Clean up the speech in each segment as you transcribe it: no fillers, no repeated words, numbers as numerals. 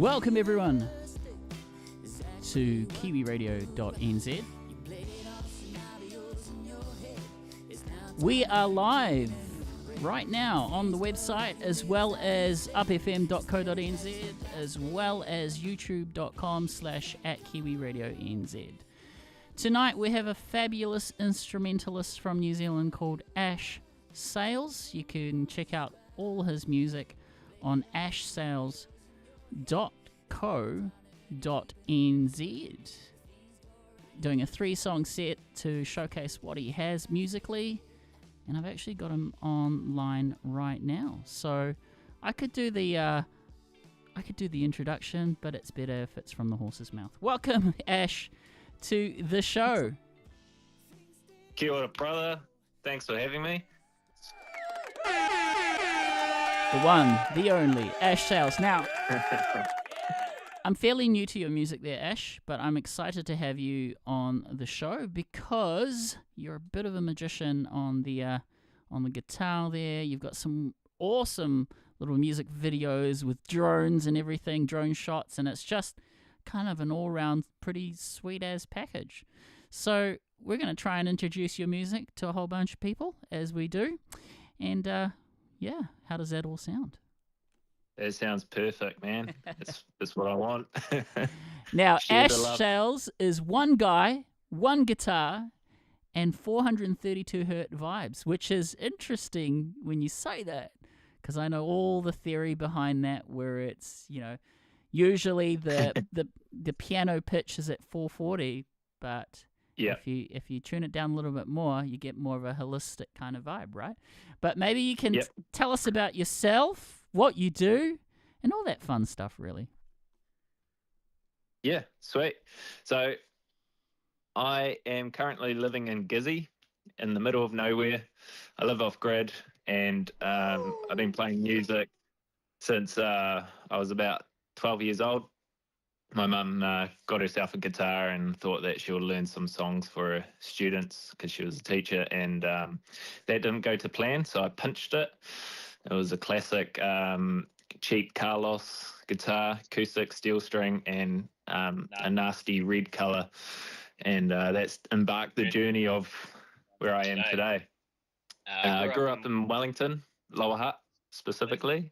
Welcome everyone to Kiwiradio.nz. We are live right now on the website, as well as upfm.co.nz, as well as youtube.com/@KiwiRadioNZ. Tonight we have a fabulous instrumentalist from New Zealand called Ash Sales. You can check out all his music on ashsales.co.nz. Doing a 3-song set to showcase what he has musically, and I've actually got him online right now. So I could do the introduction, but it's better if it's from the horse's mouth. Welcome, Ash, to the show. Kia ora, brother. Thanks for having me. The one, the only, Ash Sales. Now, I'm fairly new to your music there, Ash, but I'm excited to have you on the show because you're a bit of a magician on the guitar there. You've got some awesome little music videos with drones and everything, drone shots, and it's just kind of an all-round pretty sweet-as package. So we're going to try and introduce your music to a whole bunch of people, as we do. And, yeah, how does that all sound? That sounds perfect, man. That's what I want. Now, Share Ash the love. Sales is one guy, one guitar, and 432 hertz vibes, which is interesting when you say that, because I know all the theory behind that, where it's, usually the piano pitch is at 440, but Yeah. if you tune it down a little bit more, you get more of a holistic kind of vibe, right? But maybe you can tell us about yourself, what you do, and all that fun stuff, really. Yeah, sweet. So I am currently living in Gizzy, in the middle of nowhere. I live off grid, and I've been playing music since I was about 12 years old. My mum got herself a guitar and thought that she would learn some songs for her students because she was a teacher, and that didn't go to plan, so I pinched it. It was a classic cheap Carlos guitar, acoustic, steel string, and a nasty red colour, and that's embarked the journey of where I am today. I grew up in Wellington, Lower Hutt specifically,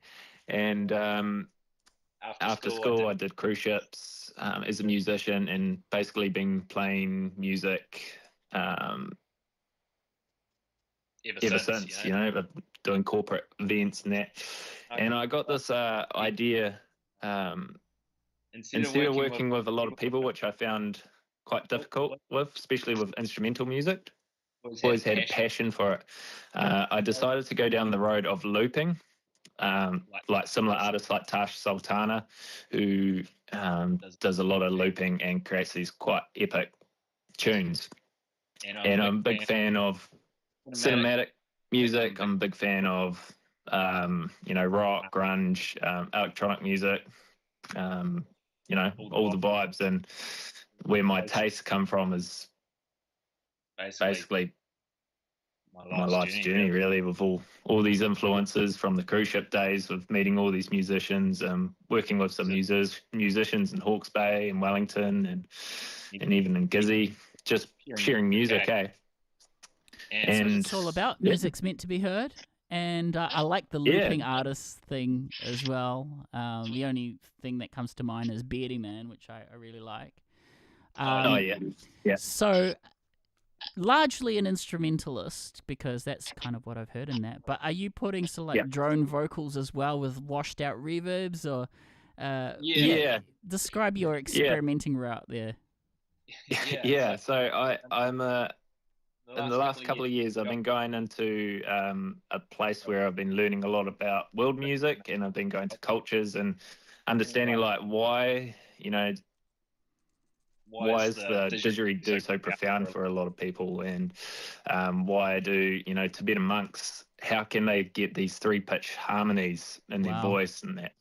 and after school, I did cruise ships as a musician, and basically been playing music ever since. Doing corporate events and that. Okay. And I got this idea. Instead of working with a lot of people, which I found quite difficult with, especially with instrumental music, always had a passion for it. I decided to go down the road of looping. Like similar artists like Tash Sultana, who does a lot of looping and creates these quite epic tunes. And I'm a big fan of cinematic music. I'm a big fan of, rock, grunge, electronic music, all the vibes. And where my tastes come from is basically my life's journey, really, with all these influences from the cruise ship days, with meeting all these musicians, working with some musicians in Hawke's Bay and Wellington and even in Gizzy, just sharing music, And that's what it's all about. Music's meant to be heard. And I like the looping artist thing as well. The only thing that comes to mind is Beardy Man, which I really like. So largely an instrumentalist, because that's kind of what I've heard in that. But are you putting drone vocals as well with washed out reverbs, or describe your experimenting route there? So I'm in the last couple of years, I've been going into a place where I've been learning a lot about world music, and I've been going to cultures and understanding why is the didgeridoo so profound for a lot of people, and why do Tibetan monks, how can they get these 3-pitch harmonies in their voice and that?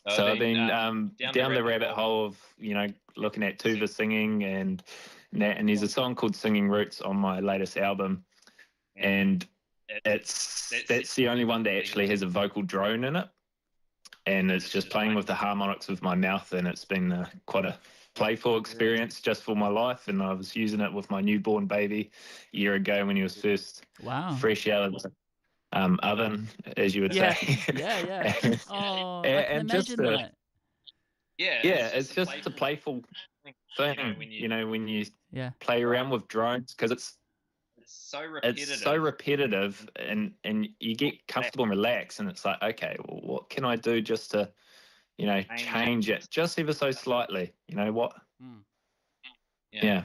So I've been down the rabbit hole of looking at tuba singing and that, and there's a song called Singing Roots on my latest album, and that's the only one that actually has a vocal drone in it. and it's just playing with the harmonics with my mouth, and it's been quite a playful experience just for my life. And I was using it with my newborn baby a year ago when he was first fresh out of the oven, as you would say. Yeah. and, Oh, I can and just imagine that. it's just a playful thing, when you play around with drones, because it's so repetitive, and you get comfortable and relaxed, and it's like, okay, well, what can I do just to change it just ever so slightly? What? Yeah.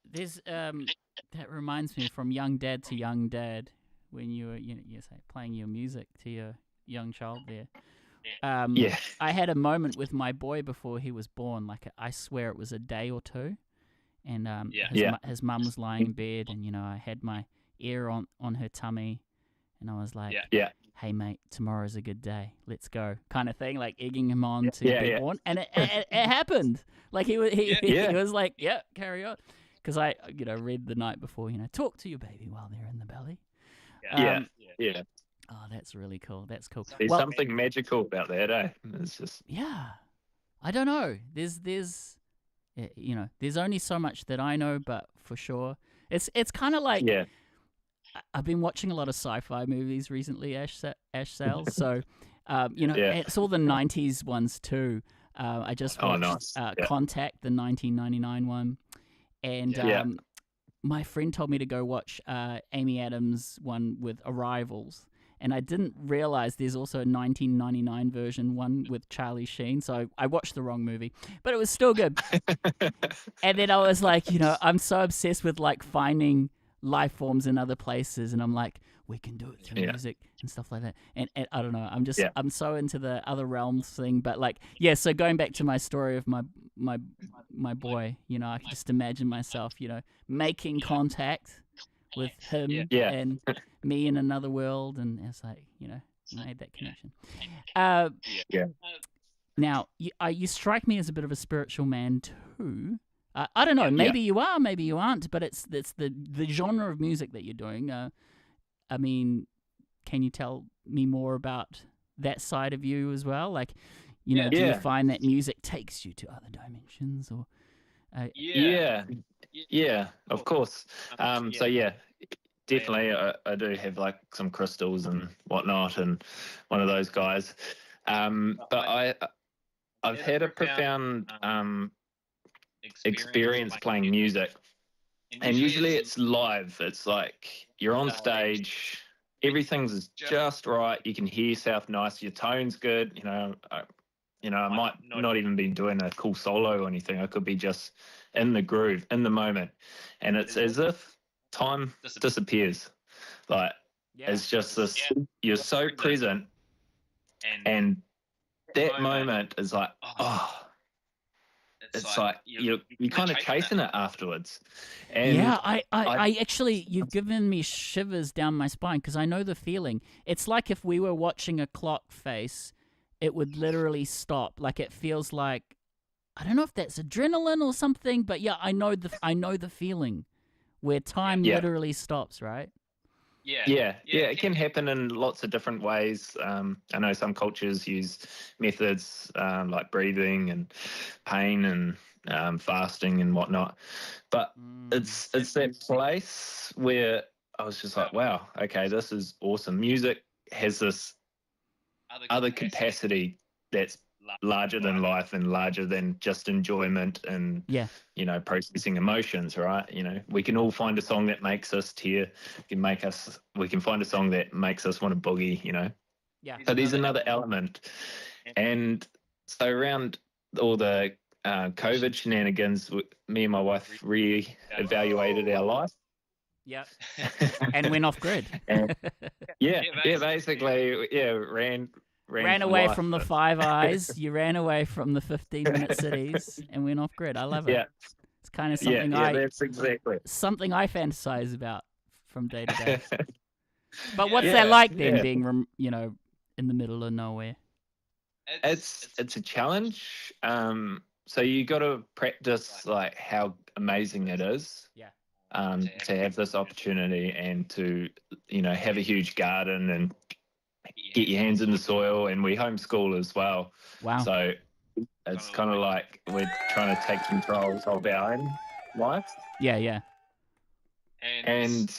There's that reminds me from young dad to young dad, when you were you say playing your music to your young child there. I had a moment with my boy before he was born. Like, I swear it was a day or two, and his mum was lying in bed, and I had my ear on her tummy, and I was like, hey mate, tomorrow's a good day, let's go, kind of thing, like egging him on to be born. And it happened. Like, he was like, yeah, carry on, because I read the night before, talk to your baby while they're in the belly. Oh, that's really cool. That's cool. There's something magical about that, eh? It's just I don't know. There's only so much that I know, but for sure, it's kind of like I've been watching a lot of sci-fi movies recently, Ash Sales. So, it's all the '90s ones too. I just watched Contact, the 1999 one, and my friend told me to go watch Amy Adams' one with Arrivals. And I didn't realize there's also a 1999 version, one with Charlie Sheen. So I watched the wrong movie, but it was still good. And then I was like, I'm so obsessed with like finding life forms in other places, and I'm like, we can do it through music and stuff like that. And I don't know, I'm so into the other realms thing. But like, so going back to my story of my boy, I can just imagine myself, making contact with him and me in another world, and it's like, made that connection. Now, you strike me as a bit of a spiritual man too. I don't know, maybe you are, maybe you aren't, but it's the genre of music that you're doing. I mean, can you tell me more about that side of you as well? Like, do you find that music takes you to other dimensions, or? Yeah, of course. So definitely I do have like some crystals and whatnot, and one of those guys. But I've had a profound experience playing music, and usually it's live. It's like you're on stage, everything's just right. You can hear yourself nice. Your tone's good. I might not even be doing a cool solo or anything. I could be just in the groove, in the moment, and it's as if time disappears. Like, it's just this. You're so present, and that moment is like, it's like you're kind of chasing it afterwards. And I actually, you've given me shivers down my spine, because I know the feeling. It's like if we were watching a clock face, it would literally stop. Like, it feels like, I don't know if that's adrenaline or something, but I know the feeling where time literally stops, right? It can happen in lots of different ways. I know some cultures use methods like breathing and pain and fasting and whatnot, but it's that place where I was just like, wow, okay, this is awesome. Music has this other capacity that's larger than life and larger than just enjoyment and processing emotions, right? We can all find a song that makes us tear. We can find a song that makes us want to boogie. So there's another element. And so around all the COVID shenanigans, me and my wife re-evaluated our life. And went off grid. Basically, ran away life. from the Five Eyes. You ran away from the 15-minute cities and went off grid. I love it. It's kind of something that's exactly something I fantasize about from day to day. But what's that like then, being in the middle of nowhere? It's a challenge. So you got to practice like how amazing it is. To have this opportunity and to have a huge garden and get your hands in the soil, and we homeschool as well. Wow. So it's kind of like we're trying to take control of our own life. Yeah. And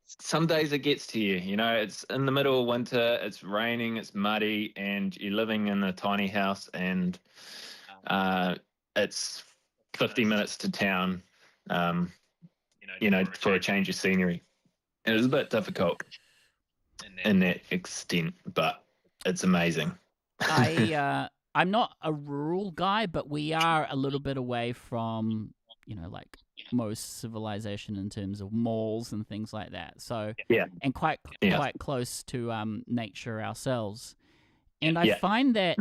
some days it gets to you. You know, it's in the middle of winter, it's raining, it's muddy, and you're living in a tiny house, and it's 50 minutes to town, for a change of scenery. And it was a bit difficult in that extent, but it's amazing. I'm not a rural guy, but we are a little bit away from, like most civilization in terms of malls and things like that. So and quite close to nature ourselves. And I find that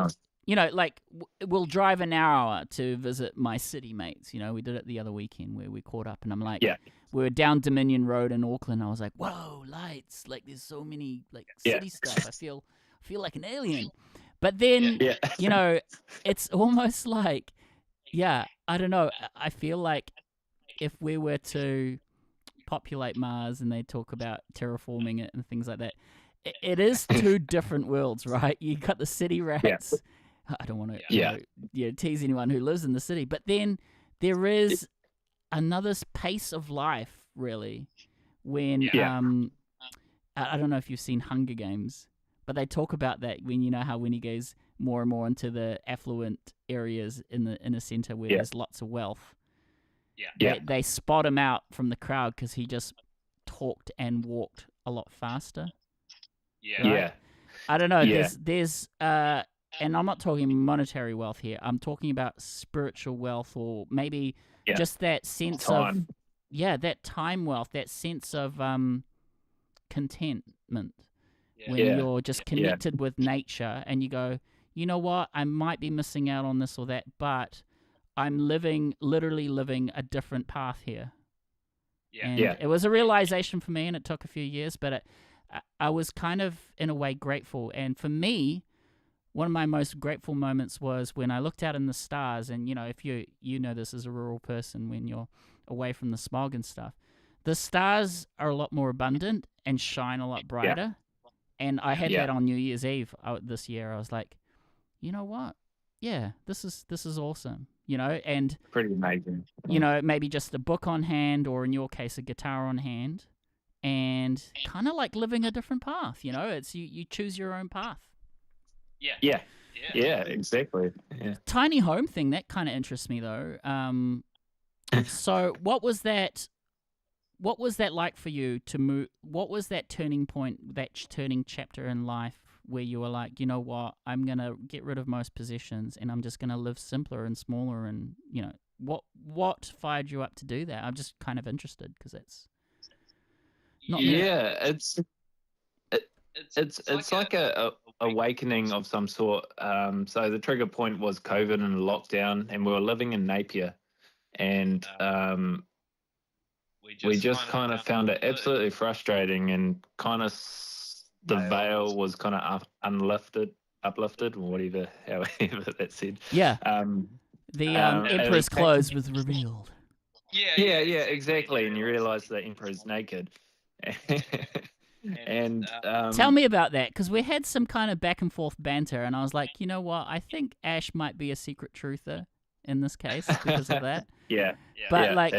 like we'll drive an hour to visit my city mates. We did it the other weekend where we caught up, and I'm like, we were down Dominion Road in Auckland. I was like, whoa, lights! Like there's so many like city stuff. I feel like an alien. But then it's almost like, I don't know. I feel like if we were to populate Mars and they talk about terraforming it and things like that, it is two different worlds, right? You got the city rats. I don't want to tease anyone who lives in the city, but then there is another pace of life, really, when I don't know if you've seen Hunger Games, but they talk about that when he goes more and more into the affluent areas in the center where there's lots of wealth. They spot him out from the crowd because he just talked and walked a lot faster. Right? I don't know. There's and I'm not talking monetary wealth here. I'm talking about spiritual wealth, or maybe just that sense of that time wealth, that sense of contentment when you're just connected with nature, and you go, you know what, I might be missing out on this or that, but I'm literally living a different path here. And it was a realization for me, and it took a few years, but I was kind of, in a way, grateful. And for me, one of my most grateful moments was when I looked out in the stars, and, if you know this as a rural person, when you're away from the smog and stuff, the stars are a lot more abundant and shine a lot brighter. And I had that on New Year's Eve this year. I was like, you know what? Yeah, this is awesome. And pretty amazing. Maybe just a book on hand, or in your case, a guitar on hand, and kind of like living a different path. It's you choose your own path. Yeah, exactly. Yeah. Tiny home thing, that kind of interests me though. So what was that like for you to move? What was that turning point, that turning chapter in life where you were like, you know what, I'm going to get rid of most possessions and I'm just going to live simpler and smaller, and, what fired you up to do that? I'm just kind of interested because that's not me. It's like a awakening of some sort. So the trigger point was COVID and lockdown, and we were living in Napier, and we just kind of found it absolutely frustrating, and kind of the veil was kind of uplifted, or whatever, however that's said. Yeah. The Emperor's clothes was revealed. Yeah, exactly. And you realise the Emperor's naked. And tell me about that, because we had some kind of back and forth banter, and I was like, you know what, I think Ash might be a secret truther in this case because of that. But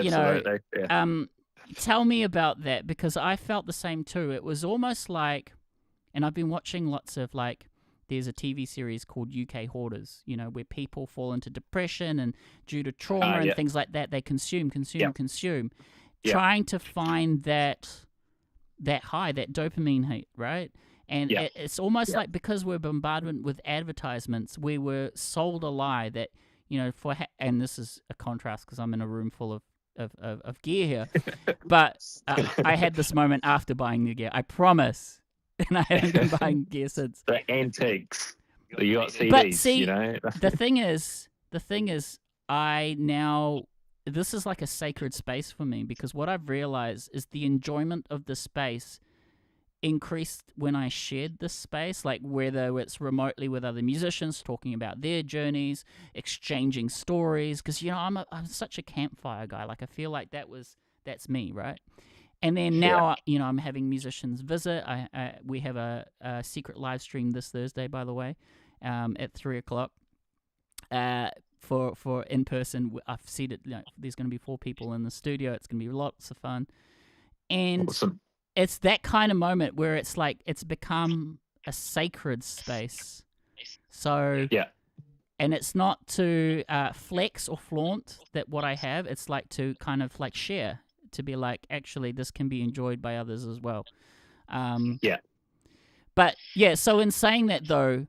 tell me about that, because I felt the same too. It was almost like, and I've been watching lots of, like, there's a TV series called UK Hoarders, where people fall into depression, and due to trauma and things like that, they consume, trying to find that high, that dopamine hit, right? And it's almost like, because we're bombarded with advertisements, we were sold a lie that, and this is a contrast because I'm in a room full of gear here, but I had this moment after buying the gear, I promise. And I haven't been buying gear since. The antiques. You got CDs, but see, the thing is, I now, this is like a sacred space for me, because what I've realized is the enjoyment of the space increased when I shared this space, like whether it's remotely with other musicians talking about their journeys, exchanging stories, because I'm such a campfire guy. Like, I feel like that's me, right? And then now, I'm having musicians visit. We have a secret live stream this Thursday, by the way, at 3:00. For in person. I've seen it. There's going to be 4 people in the studio. It's going to be lots of fun, and Awesome. it's that kind of moment where it's like it's become a sacred space. So and it's not to flex or flaunt that what I have. It's like to kind of like share, to be like, actually, this can be enjoyed by others as well. But yeah, so in saying that though,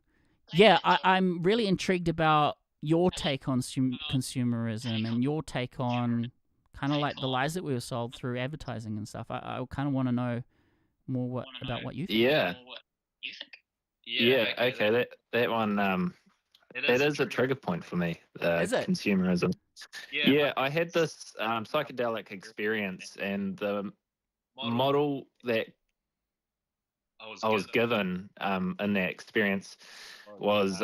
I'm really intrigued about your take on consumerism and your take on kind of like the lies that we were sold through advertising and stuff. I kind of want to know more about what you think. Okay. That one that is a trigger point for me. Is it? Consumerism. I had this psychedelic experience, and the model that I was given in that experience was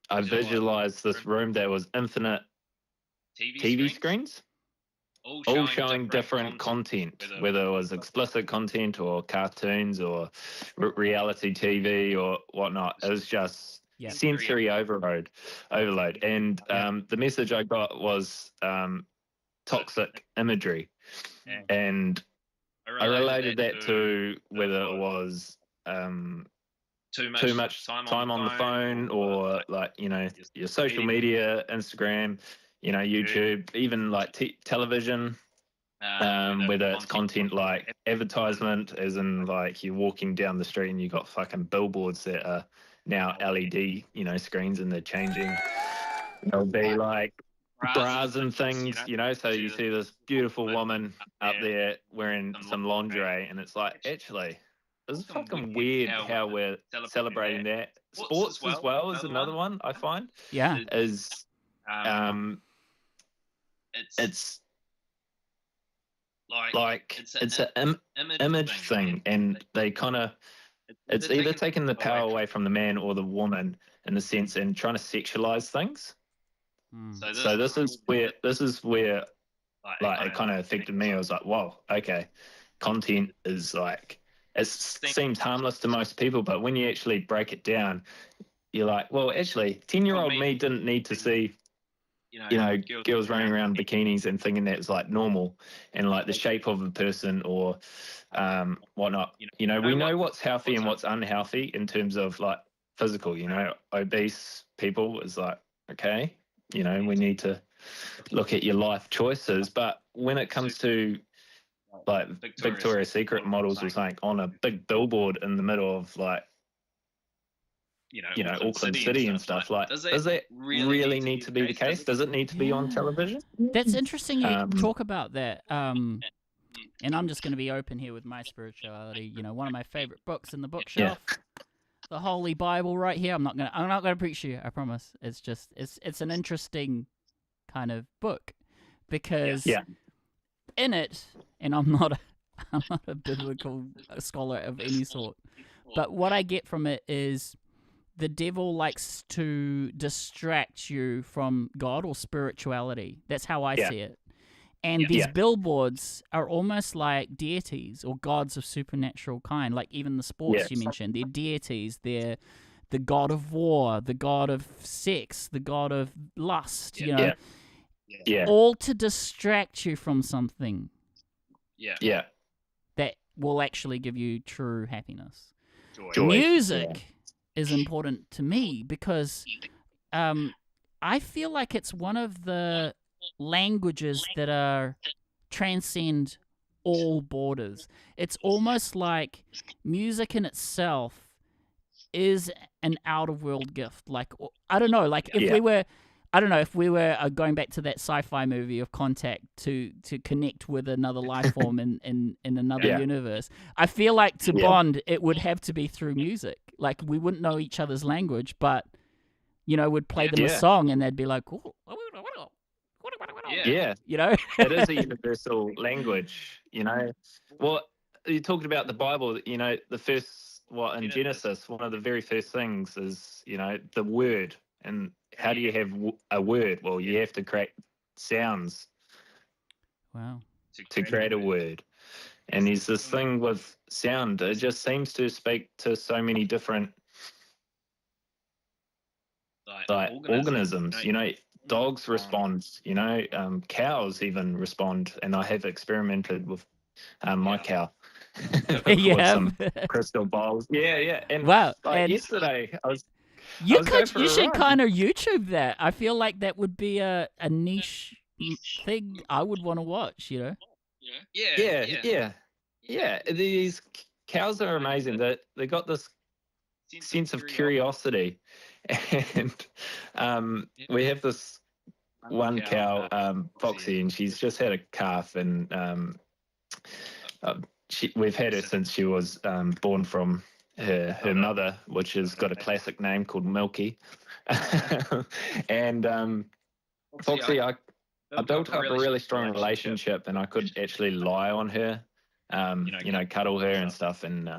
I visualized this room that was infinite TV screens, all showing different content, whether it was explicit content or cartoons or reality TV or whatnot. It was just sensory overload. And the message I got was toxic imagery. And I related that to whether it was too much time on the phone, or like, your social media, Instagram, YouTube, even like television, whether it's content like advertisement, as in like you're walking down the street and you got fucking billboards that are now LED, screens, and they're changing. There'll be like bras and things, so you see this beautiful woman up there wearing some lingerie, and it's like, actually, this is fucking weird how we're celebrating that. Sports as well is another one I find. Yeah. Is it's like it's an image thing, and they kind of, it's either taking the power away from the man or the woman in a sense, and trying to sexualize things. So this is where like it kind of affected me. I was like, whoa, okay, content is like, it seems harmless to most people, but when you actually break it down, you're like, well, actually, 10-year-old me didn't need to see, girls running around in bikinis and thinking that's like normal, and like the shape of a person or whatnot. We know what's healthy and what's unhealthy in terms of like physical. Obese people is like, okay, we need to look at your life choices. But when it comes to like Victoria's Secret models or something on a big billboard in the middle of like, Auckland City and stuff, like, does that really need to be the case? Does it need to be on television? That's interesting you talk about that. And I'm just going to be open here with my spirituality. One of my favorite books in the bookshelf, the Holy Bible, right here. I'm not gonna preach to you, I promise. It's just it's an interesting kind of book, because in it, and I'm not a biblical scholar of any sort, but what I get from it is the devil likes to distract you from God or spirituality. That's how I see it. And these billboards are almost like deities or gods of supernatural kind. Like even the sports you mentioned, they're deities. They're the god of war, the god of sex, the god of lust, all to distract you from something that will actually give you true happiness. Joy. Music is important to me because I feel like it's one of the languages that transcend all borders. It's almost like music in itself is an out-of-world gift. Like, I don't know, like if we were going back to that sci-fi movie of Contact to connect with another life form in another universe, I feel like to bond, it would have to be through music. Like, we wouldn't know each other's language, but, we'd play them a song and they'd be like, ooh. It is a universal language. Well, you talked about the Bible. The first, in Genesis, one of the very first things is the word. And how do you have a word? Well, you have to create sounds. Wow. To create a word. And there's this thing with sound. It just seems to speak to so many different like organisms. Dogs respond. Cows even respond. And I have experimented with my cow You with have? some crystal bowls. Yeah. And Wow. like And yesterday, I was going for you a should run. kind of YouTube that. I feel like that would be a niche thing I would want to watch, you know? Yeah. These cows are amazing. They got this sense of curiosity, and we have this one cow, Foxy, and she's just had a calf, and we've had her since she was born from her mother, which has got a classic name called Milky. And Foxy, I built up a really strong relationship, and I could actually lie on her, cuddle her and stuff. And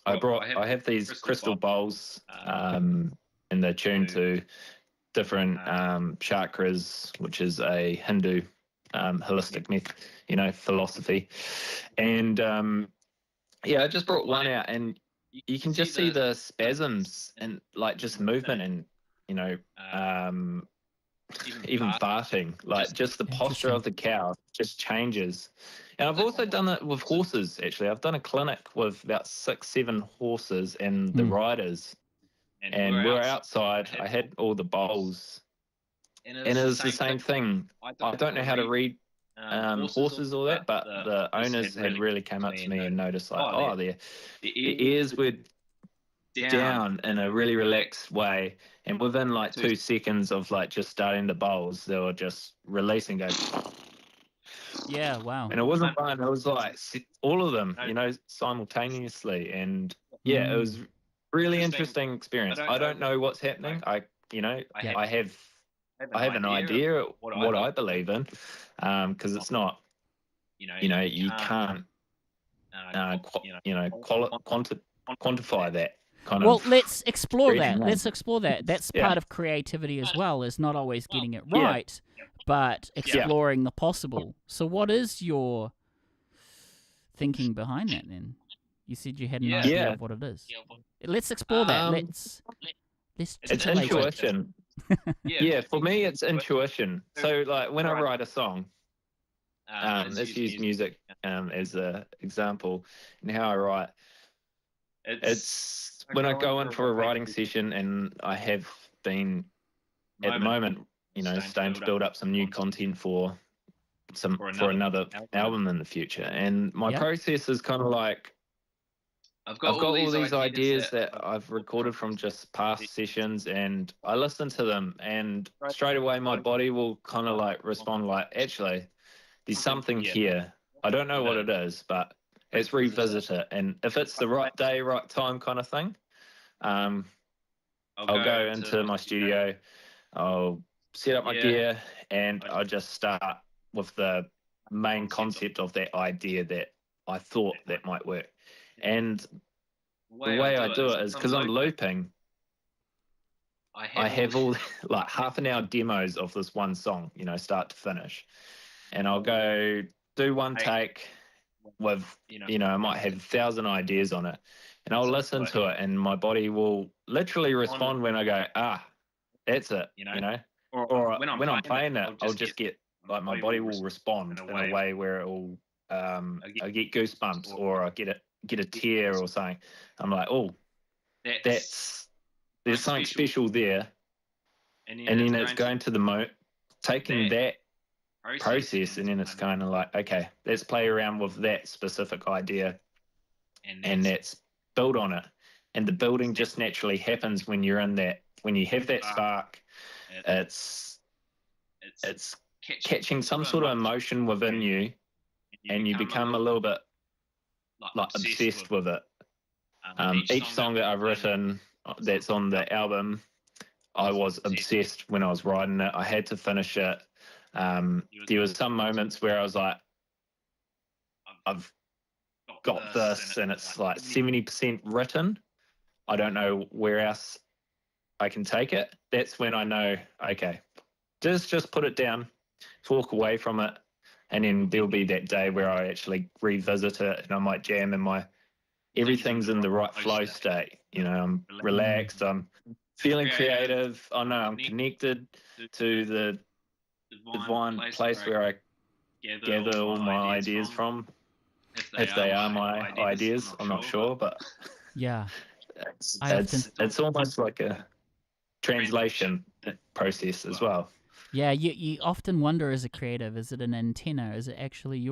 I have these crystal bowls, and they're tuned to different chakras, which is a Hindu holistic philosophy. And I just brought one out, and you can just see the spasms and like just movement, and even farting, like just the posture of the cow just changes. And I've also done it with horses. Actually, I've done a clinic with about 6-7 horses and the riders, and we're outside. I had all the bowls, and it was the same thing. I don't know how to read horses or that, but the owners had really came up to me and noticed, like, the ears were down in a really relaxed way, and within like 2 seconds of like just starting the bowls, they were just releasing, go. Yeah, wow. And it wasn't fun. It was like all of them, simultaneously, and it was really interesting experience. I don't know what's happening. I have an idea what I believe in, because it's not, you can't, quantify that kind Well, of. let's explore that. reading. Let's explore that. That's Yeah. part of creativity as well, is not always getting it Yeah. right, but exploring the possible. So what is your thinking behind that then? You said you had an idea of what it is. Let's explore that. Let's It's titillate it. intuition. Yeah, for me, it's intuition. So, like, when I write a song, let's use music as an example, and how I write. It's when I go in for a writing session, and I have been at the moment, starting to build up some new content for another album in the future, and my process is kind of like, I've got all these ideas that I've recorded from just past sessions, and I listen to them, and straight away my body will kind of like respond, like, actually, there's something here. I don't know what it is, but let's revisit it. And if it's the right day, right time kind of thing, I'll go into my studio, I'll set up my gear, and I'll just start with the main concept of that idea that I thought that might work. And the way I do it is, because I'm looping, I have all like half an hour demos of this one song, start to finish. And I'll go do one take with, I might have 1,000 ideas on it. And I'll listen to it, and my body will literally respond when I go, that's it, Or when I'm playing it, I'll just get, like, my body will respond in a way where it will, I get goosebumps, or I get a tear or something. I'm like, oh, there's something special there. And then it's going to taking that process, and then it's kind of like, okay, let's play around with that specific idea, and let's build on it. And the building just naturally happens when you're in that, when you have that spark. It's catching some sort of emotion within you, and you become a little bit like obsessed with it. Each song that I've written that's on the album, I was obsessed when I was writing it. I had to finish it. There was some moments where I was like, I've got this, and it's like 70% written. I don't know where else I can take it. That's when I know, okay, just put it down, walk away from it, and then there'll be that day where I actually revisit it, and I might jam, and everything's in the right flow state. I'm relaxed. I'm feeling creative. I know I'm connected to the divine place where I gather all my ideas from. If they are my ideas, I'm not sure, but yeah, it's almost like a translation process as well. Yeah, you often wonder as a creative, is it an antenna? Is it actually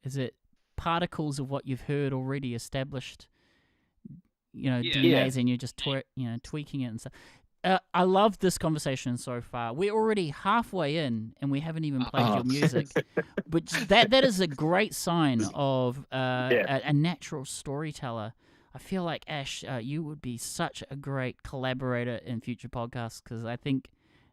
is it particles of what you've heard already established, DNAs, and you're just tweaking it and stuff. I love this conversation so far. We're already halfway in, and we haven't even played your music, which that is a great sign of a natural storyteller. I feel like, Ash, you would be such a great collaborator in future podcasts, because I think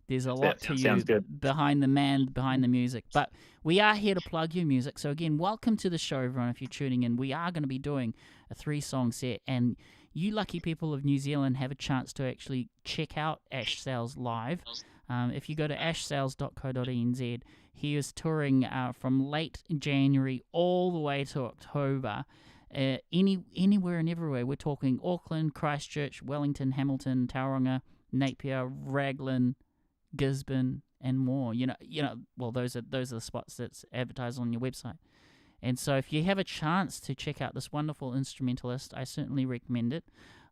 there's a lot to you behind the music. But we are here to plug your music. So again, welcome to the show, everyone. If you're tuning in, we are going to be doing a 3-song set, and you lucky people of New Zealand have a chance to actually check out Ash Sales live. If you go to ashsales.co.nz, he is touring from late January all the way to October. Anywhere and everywhere. We're talking Auckland, Christchurch, Wellington, Hamilton, Tauranga, Napier, Raglan, Gisborne, and more. Well, those are the spots that's advertised on your website. And so if you have a chance to check out this wonderful instrumentalist, I certainly recommend it.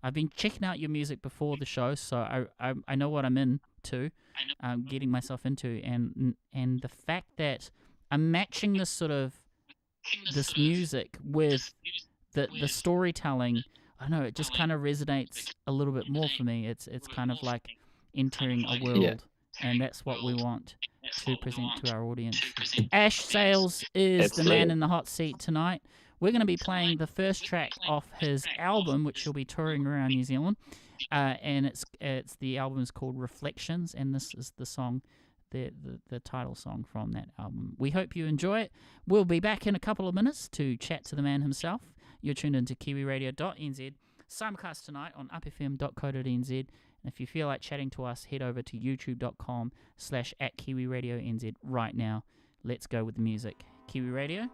I've been checking out your music before the show, so I know what I'm into, getting myself into, and the fact that I'm matching this music with the storytelling, I don't know, it just kind of resonates a little bit more for me. It's kind of like entering a world, and that's what we want to present to our audience. Ash Sales is the man in the hot seat tonight. We're going to be playing the first track off his album, which he'll be touring around New Zealand, and the album is called Reflections, and this is the song, the title song from that album. We hope you enjoy it. We'll be back in a couple of minutes to chat to the man himself. You're tuned into Kiwiradio.nz, simulcast tonight on upfm.co.nz. And if you feel like chatting to us, head over to youtube.com/@KiwiRadioNZ right now. Let's go with the music. Kiwi Radio.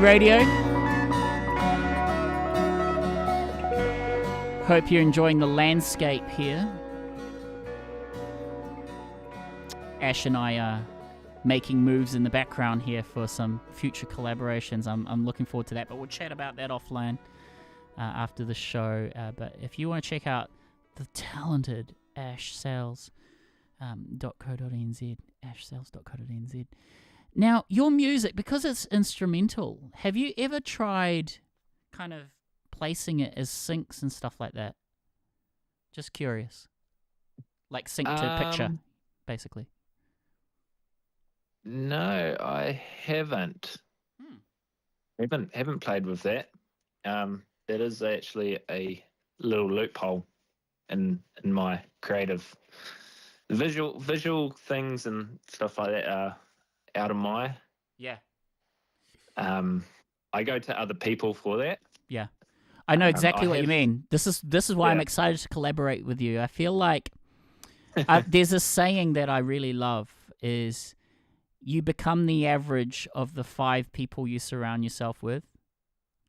Radio. Hope you're enjoying the landscape here. Ash and I are making moves in the background here for some future collaborations. I'm looking forward to that, but we'll chat about that offline after the show. But if you want to check out the talented Ash Sales, .co.nz, ashsales.co.nz. Now, your music, because it's instrumental, have you ever tried kind of placing it as syncs and stuff like that? Just curious. Like sync to picture, basically. No, I haven't. Haven't played with that. That is actually a little loophole in my creative visual things and stuff like that are out of my. Yeah. I go to other people for that. Yeah. I know exactly what you mean. This is why I'm excited to collaborate with you. I feel like there's a saying that I really love is you become the average of the 5 people you surround yourself with,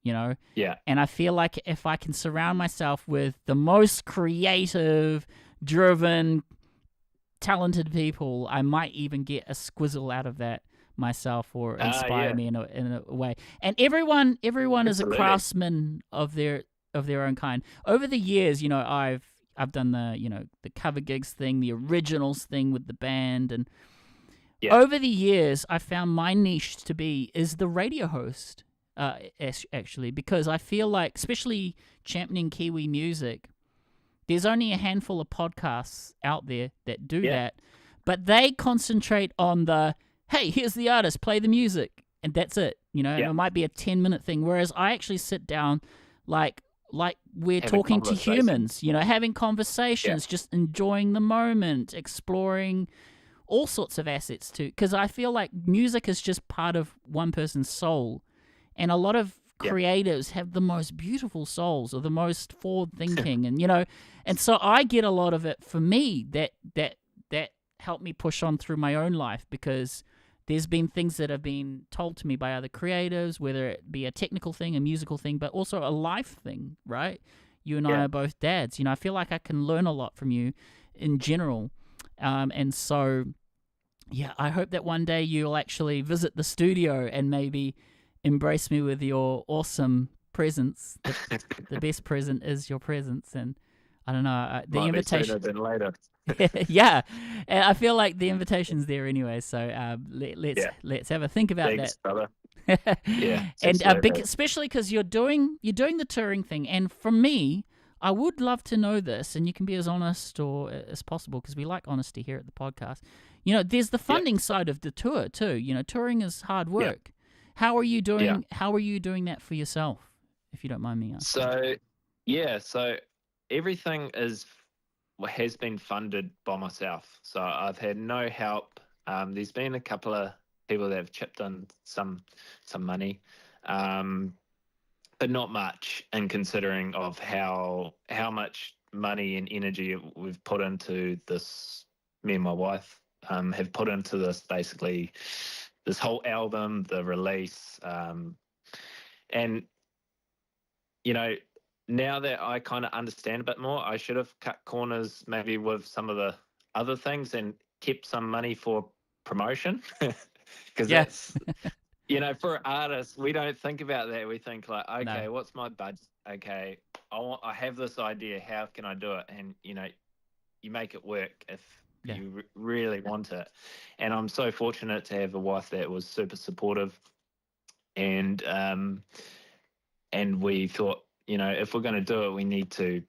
you know? Yeah. And I feel like if I can surround myself with the most creative, driven, talented people, I might even get a squizzle out of that myself or inspire me in a way. And everyone is a craftsman of their own kind. Over the years, you know, I've done the cover gigs thing, the originals thing with the band, and over the years, I found my niche to be is the radio host, actually, because I feel like, especially championing Kiwi music, there's only a handful of podcasts out there that do that, but they concentrate on the, hey, here's the artist, play the music, and that's it, you know, and it might be a 10-minute thing, whereas I actually sit down like we're talking to humans, you know, having conversations, just enjoying the moment, exploring all sorts of assets too, because I feel like music is just part of one person's soul, and a lot of creators have the most beautiful souls or the most forward thinking, and you know, and so I get a lot of it for me that helped me push on through my own life, because there's been things that have been told to me by other creators, whether it be a technical thing, a musical thing, but also a life thing, right? You and I are both dads, you know. I feel like I can learn a lot from you in general, and so yeah, I hope that one day you'll actually visit the studio and maybe embrace me with your awesome presence. The best present is your presence, and I don't know, the invitation. Might be sooner than later. Yeah, and I feel like the invitation's there anyway. So let's have a think about Thanks, that, brother. And especially because you're doing the touring thing, and for me, I would love to know this, and you can be as honest as possible, because we like honesty here at the podcast. You know, there's the funding side of the tour too. You know, touring is hard work. How are you doing? How are you doing that for yourself, if you don't mind me asking? So everything has been funded by myself. So I've had no help. There's been a couple of people that have chipped in some money, but not much in considering of how much money and energy we've put into this. Me and my wife have put into this, basically this whole album, the release, and you know, now that I kind of understand a bit more, I should have cut corners maybe with some of the other things and kept some money for promotion, because that's, you know, for artists, we don't think about that. We think like, okay, what's my budget? Okay, I have this idea. How can I do it? And you know, you make it work if you really want it. And I'm so fortunate to have a wife that was super supportive, and we thought, you know, if we're going to do it, we need to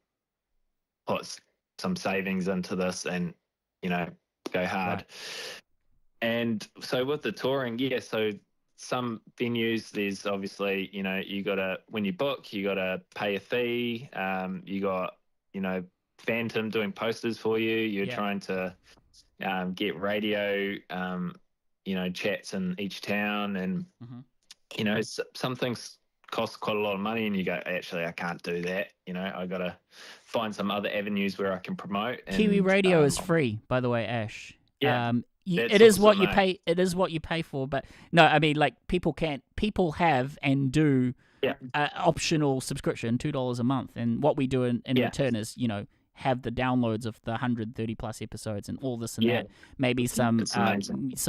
put some savings into this and, you know, go hard. Right. And so with the touring, so some venues, there's obviously, you know, when you book, you got to pay a fee. You got, you know, Phantom doing posters for you. You're trying to get radio, you know, chats in each town, and, you know, some things cost quite a lot of money, and you go, actually, I can't do that. You know, I got to find some other avenues where I can promote. And, Kiwi Radio is free, by the way, Ash. Yeah. it is what you pay. It is what you pay for. But no, I mean, like people have and do optional subscription, $2 a month, and what we do in return is have the downloads of the 130 plus episodes and all this and that. Maybe some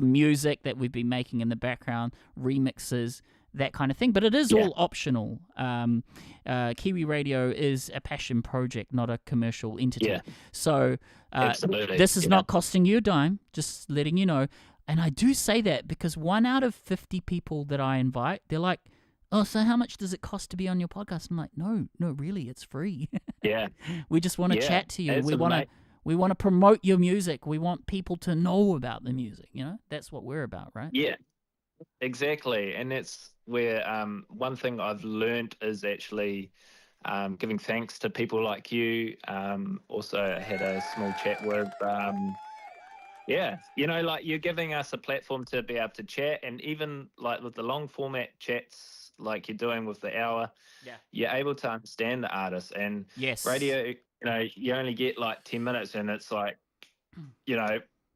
music that we've been making in the background, remixes, that kind of thing. But it is all optional. Kiwi Radio is a passion project, not a commercial entity. So this is not costing you a dime, just letting you know. And I do say that because 1 out of 50 people that I invite, they're like, oh, so how much does it cost to be on your podcast? I'm like, no, really, it's free. We just want to chat to you. We want to promote your music. We want people to know about the music. That's what we're about, right? Yeah, exactly. And that's where one thing I've learned is actually giving thanks to people like you. Also, I had a small chat with, like you're giving us a platform to be able to chat, and even like with the long format chats, like you're doing with the hour, you're able to understand the artist. And radio, you only get like 10 minutes, and it's like,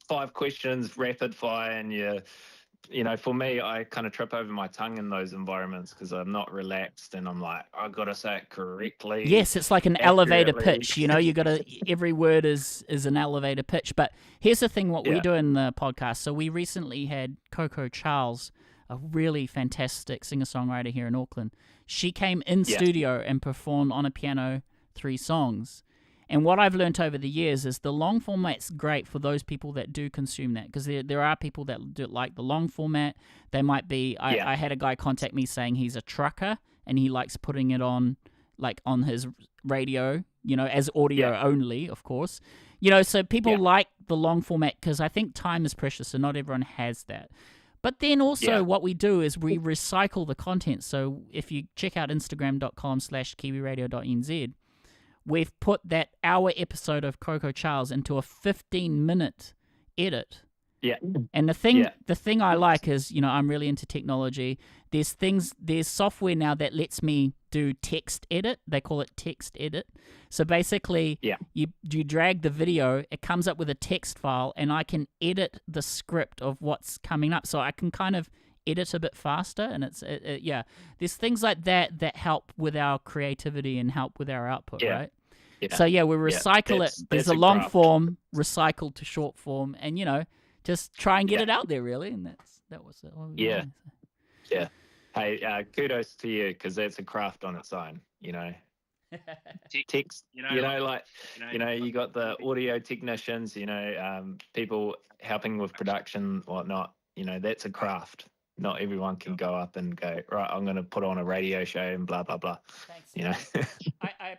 5 questions, rapid fire, and for me, I kind of trip over my tongue in those environments because I'm not relaxed, and I'm like, I've got to say it correctly. Yes, it's like an elevator pitch. You got to, every word is an elevator pitch. But here's the thing: what we do in the podcast. So we recently had Coco Charles, a really fantastic singer-songwriter here in Auckland. She came in studio and performed on a piano 3 songs. And what I've learned over the years is the long format's great for those people that do consume that, because there are people that do like the long format. They might be. I had a guy contact me saying he's a trucker and he likes putting it on, like on his radio, as audio only, of course. So people like the long format because I think time is precious, so not everyone has that. But then also what we do is we recycle the content. So if you check out Instagram.com/Kiwiradio.nz, we've put that hour episode of Coco Charles into a 15-minute edit. And the thing I like is, I'm really into technology. There's software now that lets me do text edit. They call it text edit. So basically, you drag the video, it comes up with a text file, and I can edit the script of what's coming up. So I can kind of edit a bit faster, and there's things like that help with our creativity and help with our output, right? So we recycle it. There's a long form recycled to short form, and just try and get it out there, really. And that was it. Hey, kudos to you, because that's a craft on its own. Text. You got the audio technicians. People helping with production, whatnot. That's a craft. Not everyone can go up and go, right, I'm going to put on a radio show and blah blah blah. Thanks. I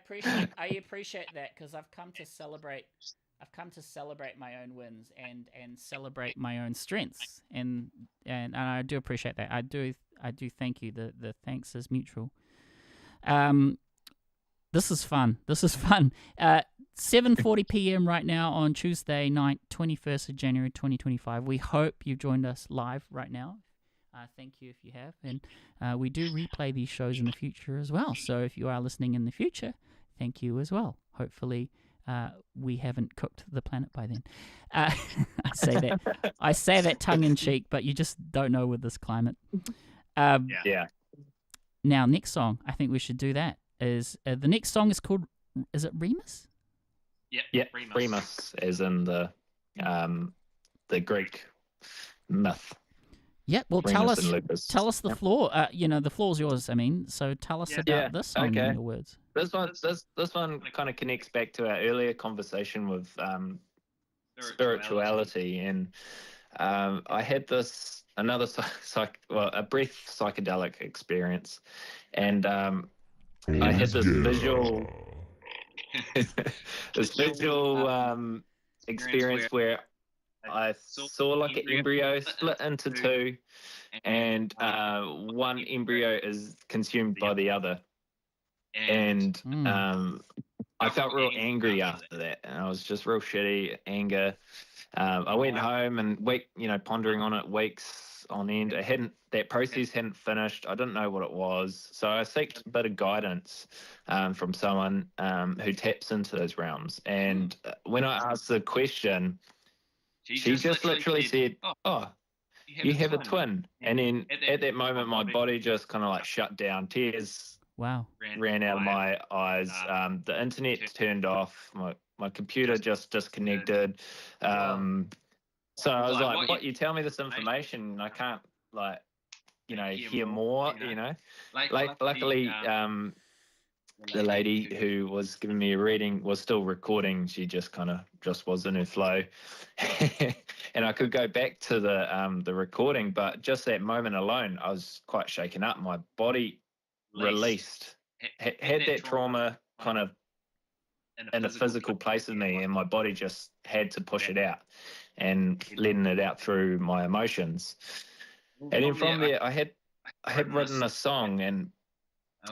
appreciate that, because I've come to celebrate my own wins and celebrate my own strengths, and I do appreciate that. I do thank you. The thanks is mutual. This is fun. 7:40 p.m. right now on Tuesday night, 21st of January 2025. We hope you've joined us live right now. Thank you if you have. And we do replay these shows in the future as well. So if you are listening in the future, thank you as well. Hopefully we haven't cooked the planet by then. I say that tongue in cheek, but you just don't know with this climate. Now, next song, I think we should do that. Is the next song is called? Is it Remus? Yeah, Remus, as in the Greek myth. Yeah, well, tell us the floor. The floor's yours. I mean, so tell us about this song in your words. This one kind of connects back to our earlier conversation with spirituality, and I had a brief psychedelic experience, and I had this visual experience where I saw like an embryo split into 2, and one embryo is consumed by the other. And I felt real angry after that, and I was just real shitty, anger. I went home and pondering on it weeks on end. That process hadn't finished. I didn't know what it was, so I sought a bit of guidance from someone who taps into those realms. And when I asked the question, she just literally said, "Oh, you have a twin." And then at that moment, my body just kind of like shut down. Tears ran out of my eyes. The internet turned off. My computer just disconnected. So I was like, "What? You tell me this information, and I can't hear more." Luckily, the lady who was giving me a reading was still recording. She just was in her flow, and I could go back to the recording. But just that moment alone, I was quite shaken up. My body released, had that trauma kind of in a physical place in me, and my body just had to push it out, and letting it out through my emotions. And then from there, I had written a song, and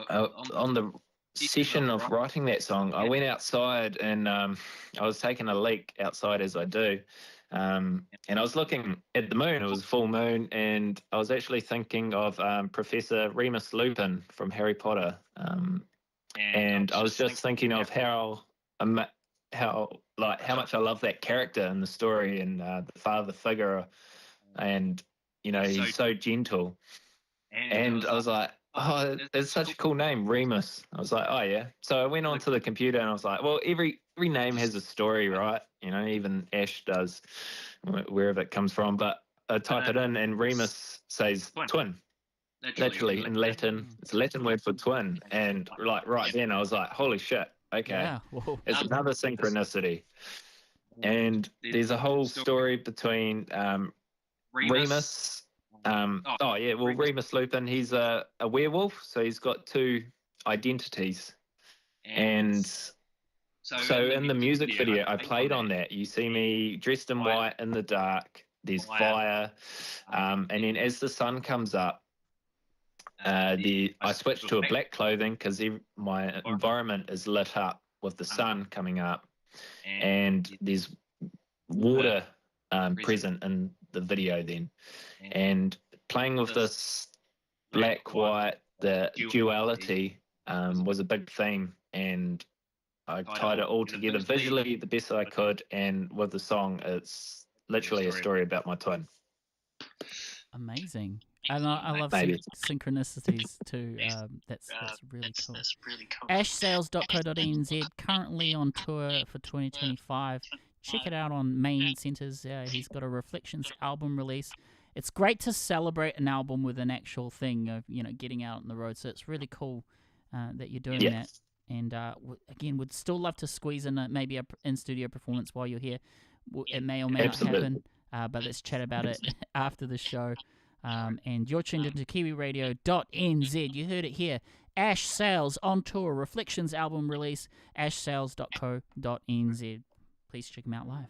on the session of writing that song, I went outside, and I was taking a leak outside, as I do, and I was looking at the moon. It was full moon, and I was actually thinking of Professor Remus Lupin from Harry Potter, and I was just thinking of how much I love that character in the story, and the father figure, and he's so gentle. And I was like, "Oh, it's such a cool name, Remus." I was like, "Oh yeah." So I went onto the computer, and I was like, "Well, every name has a story, right? Even Ash does, wherever it comes from." But I type it in, and Remus says twin. Literally in Latin, it's a Latin word for twin. And right then, I was like, "Holy shit! Okay, it's another synchronicity." And there's a whole story between Remus. Remus Lupin, he's a werewolf, so he's got two identities. And so in the music video, I played on that. You see me dressed in white in the dark. There's fire, and then as the sun comes up, I switch to a black clothing because my environment is lit up with the sun coming up, and there's water present in the video then. And playing with this black, white, the duality was a big theme, and I tied it all together visually the best I could, and with the song, it's literally a story about my twin. Amazing. And I love synchronicities too. That's really cool. ashsales.co.nz, currently on tour for 2025. Check it out on Main Centres. He's got a Reflections album release. It's great to celebrate an album with an actual thing of getting out on the road. So it's really cool that you're doing that. And again, would still love to squeeze in maybe a in-studio performance while you're here. It may or may not happen, but let's chat about it after the show. And you're tuned into Kiwiradio.nz. You heard it here. Ash Sales on tour, Reflections album release, ashsales.co.nz. Please check them out live.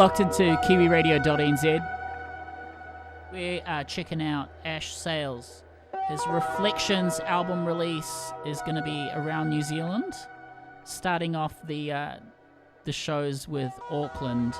locked into Kiwiradio.nz. We are checking out Ash Sales. His Reflections album release is going to be around New Zealand, starting off the shows with Auckland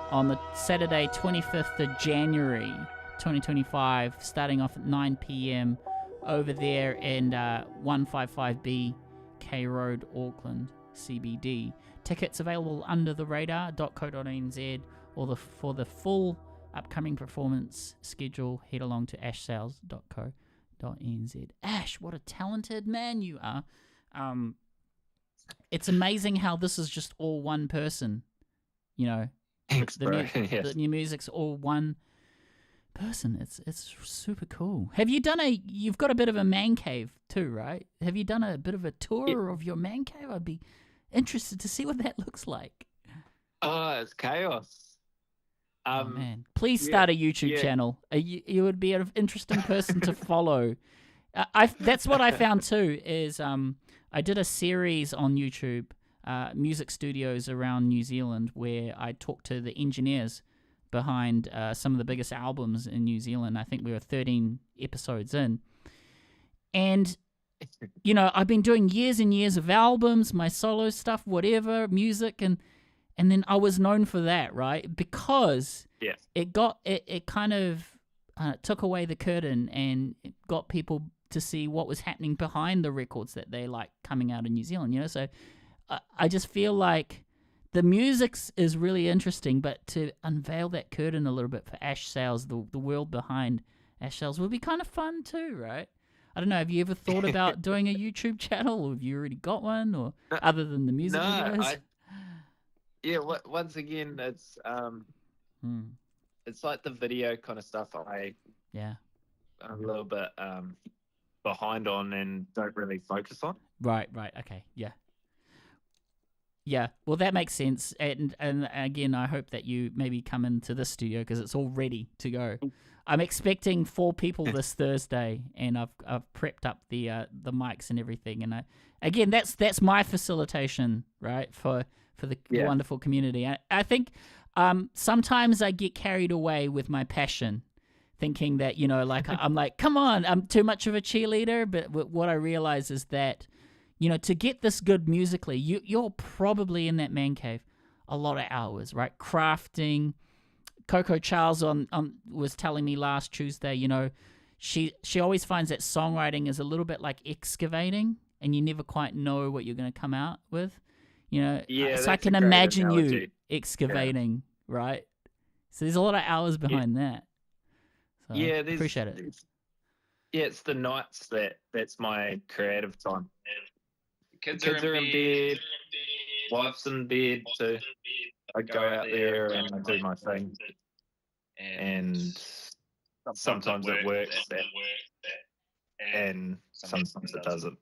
on the Saturday 25th of January 2025, starting off at 9 p.m. over there in 155B K Road, Auckland, CBD. Tickets available under the radar.co.nz, or for the full upcoming performance schedule, head along to ashsales.co.nz. Ash, what a talented man you are. It's amazing how this is just all one person. You know, Thanks, bro. Yes. the new music's all one person. It's super cool. You've got a bit of a man cave too, right? Have you done a bit of a tour of your man cave? I'd be interested to see what that looks like. Oh, it's chaos. Oh man, please start a YouTube channel. You would be an interesting person to follow. That's what I found too. Is I did a series on YouTube, music studios around New Zealand, where I talked to the engineers behind some of the biggest albums in New Zealand. I think we were 13 episodes in, and you know, I've been doing years and years of albums, my solo stuff, whatever, music, and then I was known for that, right? Because it kind of took away the curtain and it got people to see what was happening behind the records that they like coming out in New Zealand, you know? So I just feel like the music is really interesting, but to unveil that curtain a little bit for Ash Sales, the world behind Ash Sales, would be kind of fun too, right? I don't know, have you ever thought about doing a YouTube channel, or have you already got one, or other than the music videos? Once again, it's it's like the video kind of stuff I'm a little bit behind on and don't really focus on. Right, okay, yeah. Well, that makes sense, and again, I hope that you maybe come into this studio because it's all ready to go. I'm expecting 4 people this Thursday, and I've prepped up the mics and everything, and again, that's my facilitation, right, for the wonderful community. I think sometimes I get carried away with my passion, thinking that, you know, like I'm like, come on, I'm too much of a cheerleader. But what I realize is that, you know, to get this good musically, you're probably in that man cave a lot of hours, right? Crafting. Coco Charles was telling me last Tuesday, you know, she always finds that songwriting is a little bit like excavating, and you never quite know what you're going to come out with. You know, so I can imagine you excavating, right? So there's a lot of hours behind that. So appreciate it. It's the nights that's my creative time. Kids are in bed, wife's in bed, so I go out there and I do my thing. And sometimes it works, and sometimes it doesn't.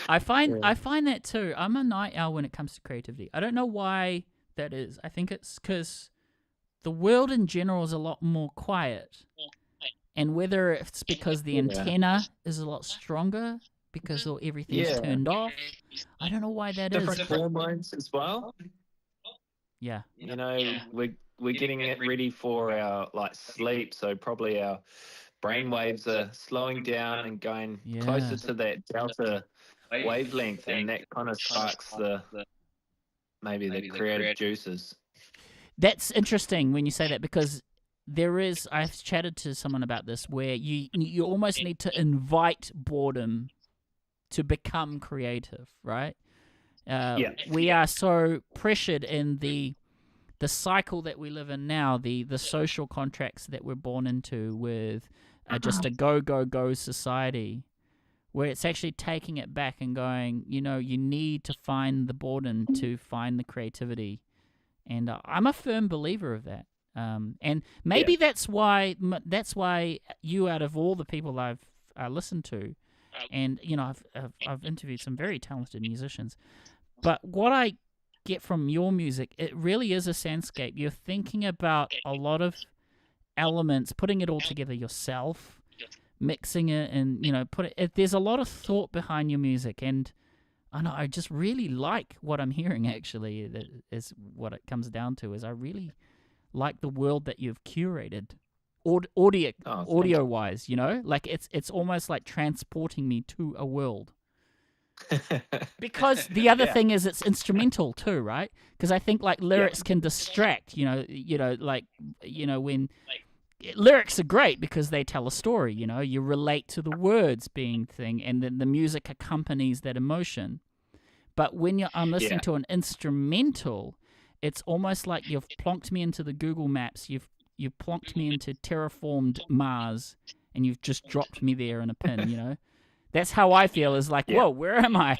I find that too. I'm a night owl when it comes to creativity. I don't know why that is. I think it's because the world in general is a lot more quiet, and whether it's because the antenna is a lot stronger because everything's turned off. I don't know why that is. Different hormones as well. Yeah. You know, we're getting it ready for our sleep, so probably our brain waves are slowing down and going closer to that delta wavelength, and that kind of sparks the creative juices. That's interesting when you say that, because I've chatted to someone about this, where you almost need to invite boredom to become creative, right? We are so pressured in the cycle that we live in now, the social contracts that we're born into with just a go society, where it's actually taking it back and going, you know, you need to find the boredom to find the creativity. And I'm a firm believer of that. And maybe that's why you, out of all the people I've listened to, and you know, I've interviewed some very talented musicians, but what I get from your music, it really is a soundscape. You're thinking about a lot of elements, putting it all together yourself, mixing it, and you know, there's a lot of thought behind your music, and I know, I just really like what I'm hearing. Actually, that is what it comes down to. Is I really like the world that you've curated, audio Oh, wise. Like it's almost like transporting me to a world. thank you. Because the other Yeah, thing is it's instrumental too, right? Because I think like yeah, lyrics can distract. Like when lyrics are great because they tell a story. You relate to the words being thing, and then the music accompanies that emotion. But when I'm listening yeah, to an instrumental, it's almost like you've plonked me into the Google Maps. You've plonked me into terraformed Mars, and you've just dropped me there in a pin. That's how I feel. Is like, yeah. whoa, where am I?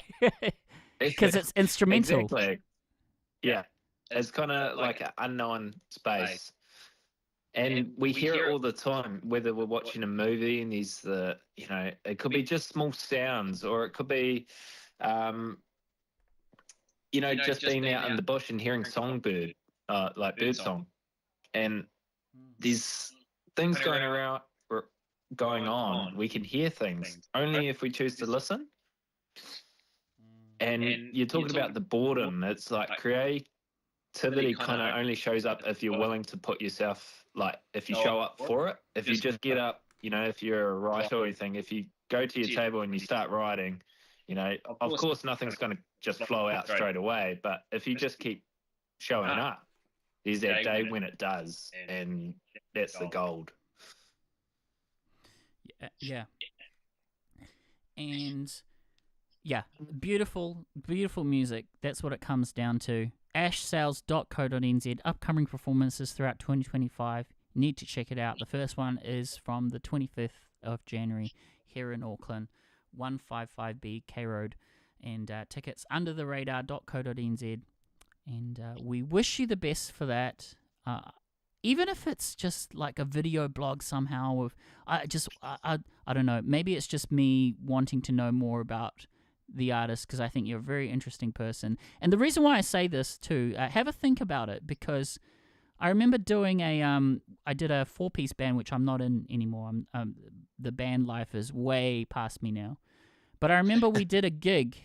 Because it's instrumental. Exactly. Yeah, it's kind of like an unknown space. And we hear it all the time, whether we're watching a movie and there's it could be just small sounds, or it could be, um, just being out in the bush and hearing songbird, like bird song. And there's things going on. We can hear things only if we choose to listen. And you're talking about the boredom. It's like creativity kind of only shows up if you're willing to put yourself, like if you show up for it. If you just get up, if you're a writer or anything, if you go to your table and you start writing, of course nothing's going to just flow out straight away. But if you just keep showing up, there's that day when it does, and that's the gold. Yeah. And yeah, beautiful, beautiful music. That's what it comes down to. ashsales.co.nz, upcoming performances throughout 2025. You need to check it out. The first one is from the 25th of January here in Auckland, 155B K Road. And tickets undertheradar.co.nz. And we wish you the best for that. Even if it's just like a video blog somehow of, I don't know, maybe it's just me wanting to know more about the artist, because I think you're a very interesting person. And the reason why I say this too, have a think about it, because I remember doing I did a 4-piece band, which I'm not in anymore. The band life is way past me now. But I remember we did a gig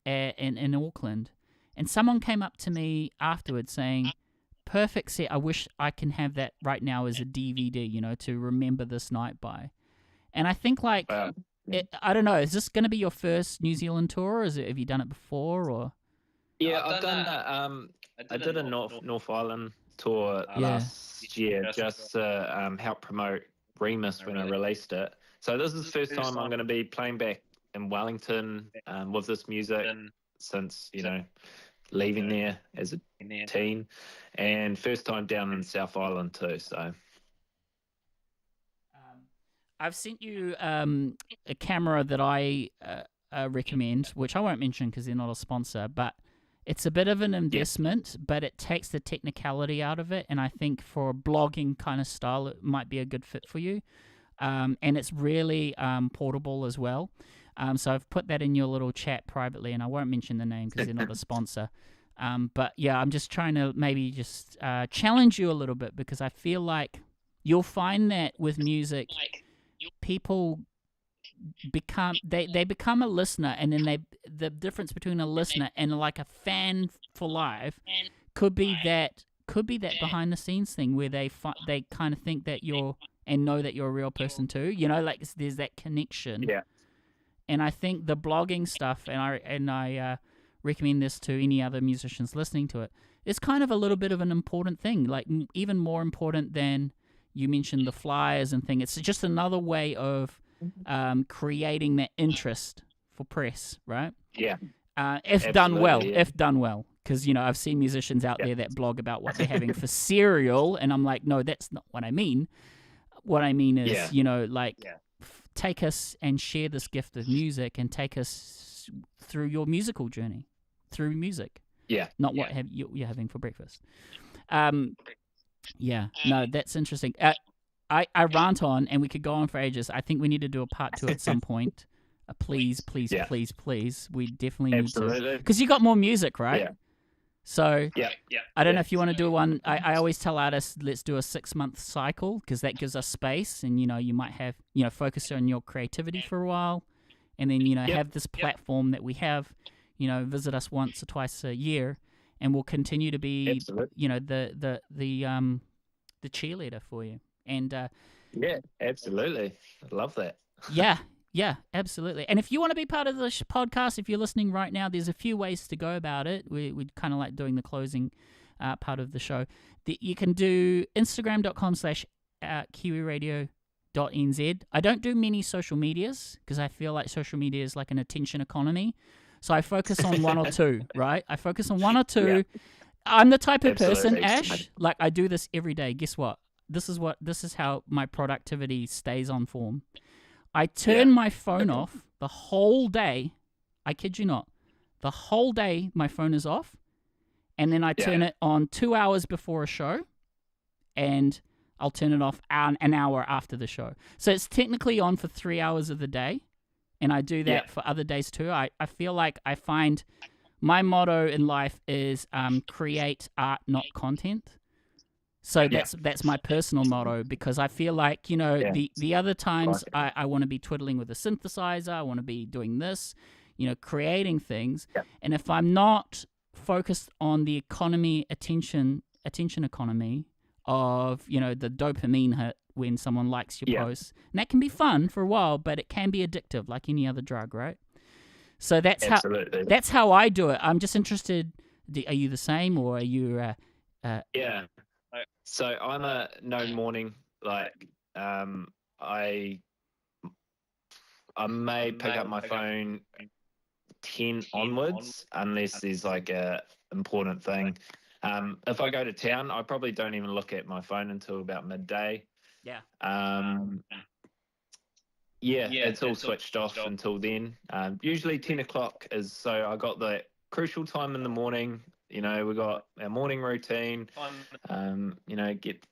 in Auckland, and someone came up to me afterwards saying, perfect set, I wish I can have that right now as a DVD, to remember this night by. And I think like, I don't know, is this going to be your first New Zealand tour, or have you done it before, or? Yeah, I've done that. I did a North Island tour last year, just to help promote Remus when I released it. So this is the first time I'm going to be playing back in Wellington with this music since, leaving there as a teen, and first time down in South Island too. So I've sent you a camera that I recommend, which I won't mention because they're not a sponsor, but it's a bit of an investment, but it takes the technicality out of it, and I think for a blogging kind of style, it might be a good fit for you. And it's really portable as well. So I've put that in your little chat privately, and I won't mention the name because they're not a sponsor. But yeah, I'm just trying to maybe just challenge you a little bit, because I feel like you'll find that with music, people become become a listener, and then the difference between a listener and like a fan for life could be that behind the scenes thing where they kind of think that you're, and know that you're a real person too. Like there's that connection. yeah. And I think the blogging stuff, and I recommend this to any other musicians listening to it, it's kind of a little bit of an important thing, like even more important than you mentioned the flyers and thing. It's just another way of creating that interest for press, right? Yeah. If done well, because I've seen musicians out there that blog about what they're having for cereal, and I'm like, no, that's not what I mean. What I mean is, take us and share this gift of music, and take us through your musical journey, through music. Yeah. Not what you're having for breakfast. Yeah. No, that's interesting. I rant on, and we could go on for ages. I think we need to do a part 2 at some point. Please. We definitely need to. Because you got more music, right? Yeah. So I don't know if you want to do one. I always tell artists, let's do a 6-month cycle, because that gives us space, and you might have focus on your creativity for a while, and then have this platform that we have, visit us once or twice a year, and we'll continue to be, Absolutely. the cheerleader for you. And Yeah, absolutely. I love that. yeah, absolutely. And if you want to be part of the podcast, if you're listening right now, there's a few ways to go about it. We'd kind of like doing the closing part of the show. You can do Instagram.com/Kiwiradio.nz. I don't do many social medias because I feel like social media is like an attention economy. So I focus on one or two, right? I focus on one or two. Yeah. I'm the type of person, Absolutely. Ash, like I do this every day. Guess what? This is how my productivity stays on form. I turn my phone off the whole day. I kid you not. The whole day my phone is off, and then I turn it on 2 hours before a show, and I'll turn it off an hour after the show. So it's technically on for 3 hours of the day, and I do that for other days too. I feel like I find my motto in life is create art, not content. So that's my personal motto, because I feel like, the other times I want to be twiddling with a synthesizer, I want to be doing this, creating things. Yeah. And if I'm not focused on the attention economy of, the dopamine hit when someone likes your posts, and that can be fun for a while, but it can be addictive like any other drug, right? So that's how I do it. I'm just interested, are you the same, or are you... Yeah. So I'm a no morning, like I may pick up my phone 10 onwards unless there's like a important thing. If I go to town, I probably don't even look at my phone until about midday. Yeah. It's all switched off until then. Usually 10 o'clock is, so I got the crucial time in the morning. We got our morning routine, get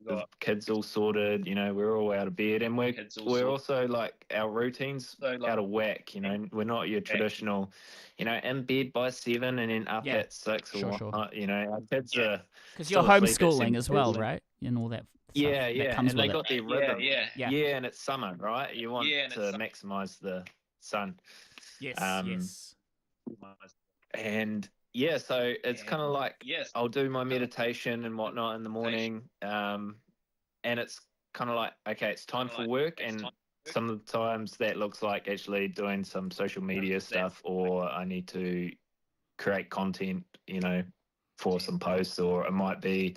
the kids all sorted, we're all out of bed, and we're also like, our routines out of whack, we're not your traditional, in bed by 7 and then up at 6 or whatnot, our kids are... Because you're homeschooling as well, right? And all that stuff that comes and with they got their rhythm. Yeah, And it's summer, right? You want to maximize the sun. Yes. And so it's kind of like, I'll do my meditation and whatnot in the morning, and it's kind of like, okay, it's time for work, and sometimes that looks like actually doing some social media stuff, or I need to create content, for some posts, or it might be,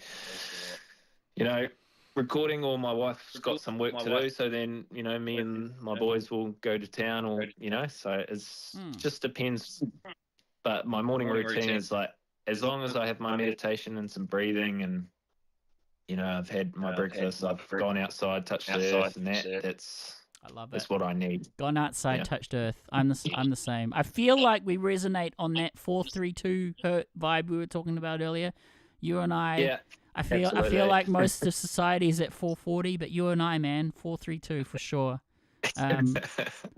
recording, or my wife's got some work to do, so then, me and my boys will go to town, or, so it's just depends. But my morning routine is like, as long as I have my meditation and some breathing, and, I've had my breakfast, I've gone outside, touched the earth, and that's... I love it. That's what I need. Gone outside, touched earth. I'm the same. I feel like we resonate on that 432 hertz vibe we were talking about earlier. You and I. Yeah. I feel like most of society is at 440, but you and I, man, 432 for sure.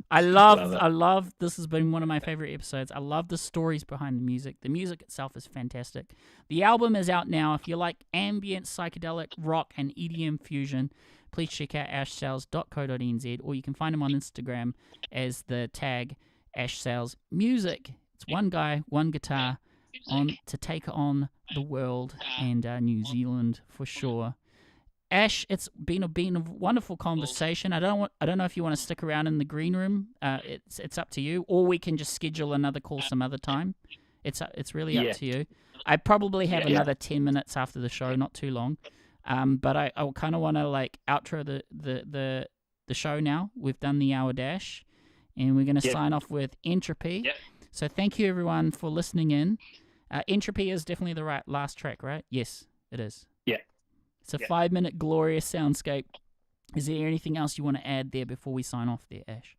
I love this has been one of my favorite episodes. I love the stories behind the music. The music itself is fantastic. The album is out now. If you like ambient, psychedelic, rock, and EDM fusion, please check out ashsales.co.nz, or you can find him on Instagram as the tag ashsalesmusic. It's one guy, one guitar, on to take on the world and New Zealand for sure. Ash, it's been a wonderful conversation. I don't know if you want to stick around in the green room. It's up to you, or we can just schedule another call some other time. It's really up to you. I probably have another 10 minutes after the show, not too long. But I kind of want to like outro the show now. We've done the hour dash, and we're going to sign off with Entropy. So thank you everyone for listening in. Entropy is definitely the right last track, right? Yes, it is. Yeah. It's a 5-minute glorious soundscape. Is there anything else you want to add there before we sign off there, Ash?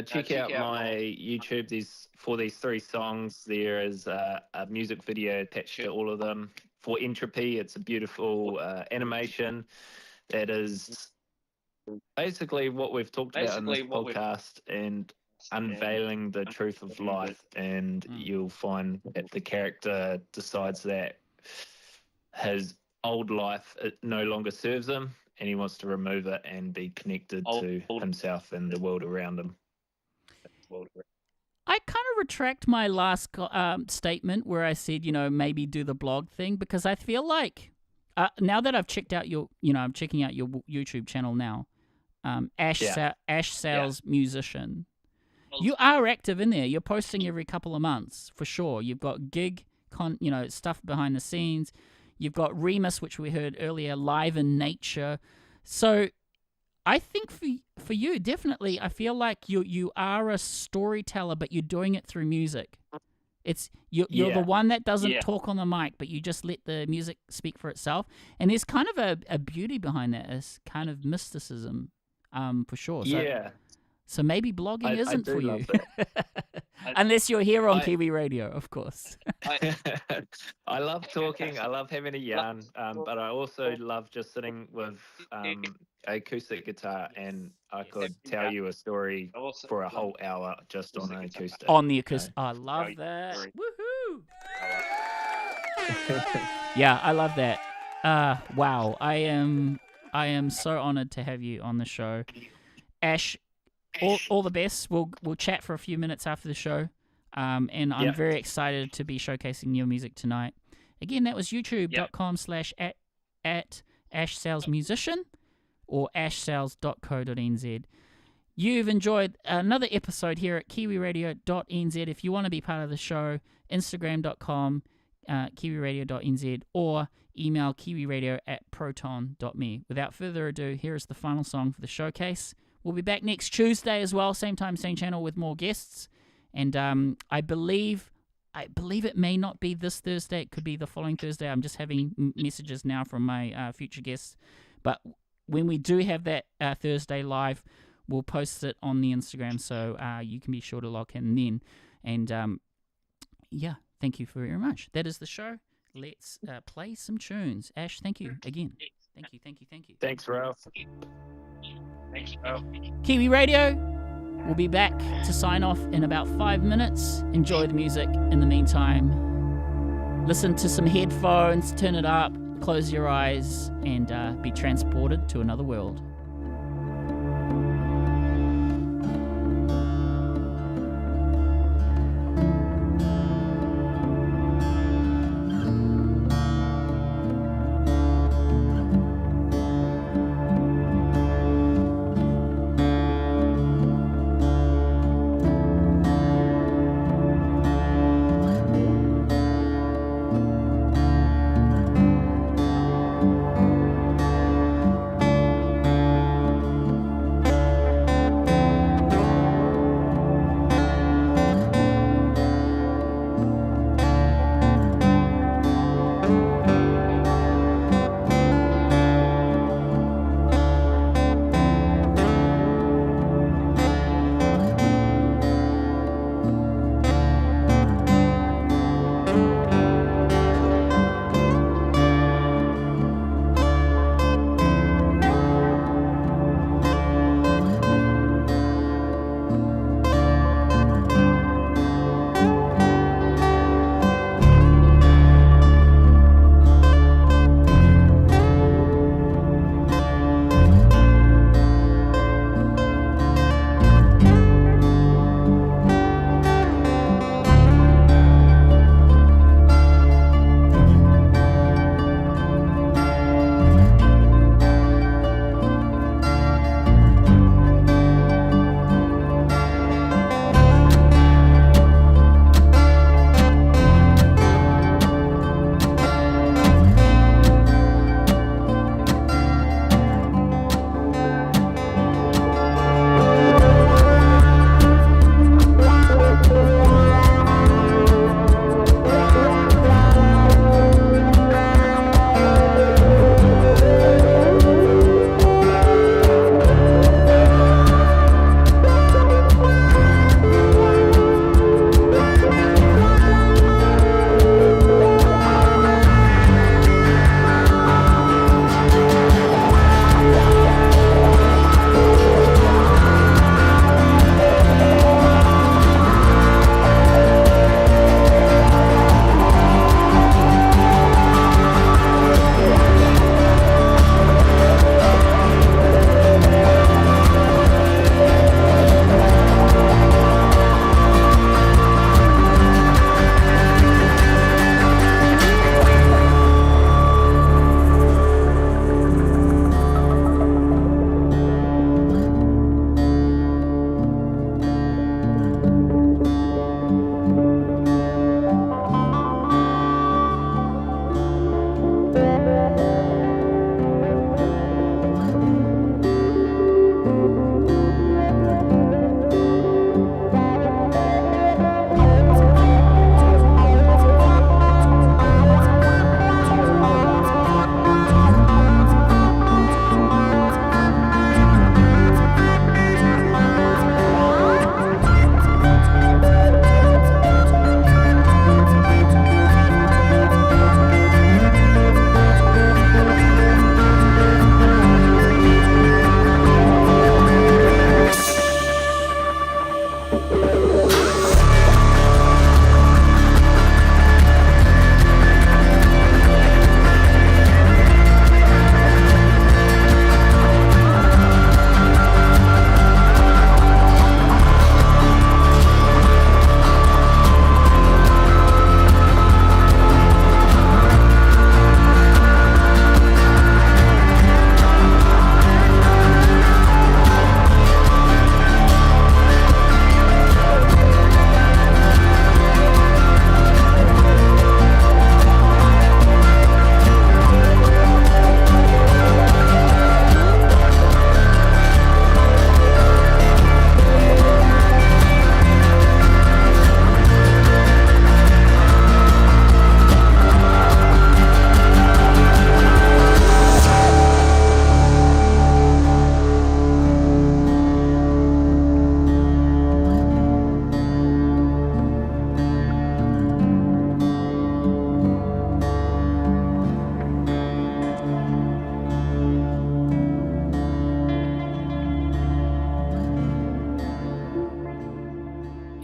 Check out my YouTube. For these 3 songs, there is a music video attached to all of them. For Entropy, it's a beautiful animation that is basically what we've talked about in this podcast, and unveiling the truth of life. And you'll find that the character decides that his old life, it no longer serves him, and he wants to remove it and be connected to himself and the world around him. I kind of retract my last statement where I said, maybe do the blog thing, because I feel like now that I've checked out I'm checking out your YouTube channel now, Ash Sales Musician. You are active in there. You're posting every couple of months for sure. You've got gig stuff behind the scenes. You've got Remus, which we heard earlier, live in nature. So I think for you, definitely, I feel like you are a storyteller, but you're doing it through music. You're the one that doesn't talk on the mic, but you just let the music speak for itself. And there's kind of a beauty behind that. It's kind of mysticism, for sure. So maybe blogging isn't for you. Unless you're here on Kiwi Radio, of course. I love talking. I love having a yarn, but I also love just sitting with acoustic guitar, and I could tell you a story for a whole hour just on an acoustic. On the acoustic. I love that. Woohoo! Yeah, I love that. Wow. I am so honored to have you on the show. Ash, all the best. We'll chat for a few minutes after the show. And I'm very excited to be showcasing your music tonight. Again, that was youtube.com/@ashsalesmusician or ashsales.co.nz. You've enjoyed another episode here at Kiwiradio.nz. If you want to be part of the show, Instagram.com, Kiwiradio.nz, or email kiwiradio@proton.me. Without further ado, here is the final song for the showcase. We'll be back next Tuesday as well, same time, same channel, with more guests. And I believe it may not be this Thursday. It could be the following Thursday. I'm just having messages now from my future guests. But when we do have that Thursday live, we'll post it on the Instagram, so you can be sure to log in then. And thank you very much. That is the show. Let's play some tunes. Ash, thank you again. Thank you. Thanks, Ralph. Kiwi Radio, we'll be back to sign off in about 5 minutes. Enjoy the music in the meantime. Listen to some headphones, turn it up, close your eyes, and be transported to another world.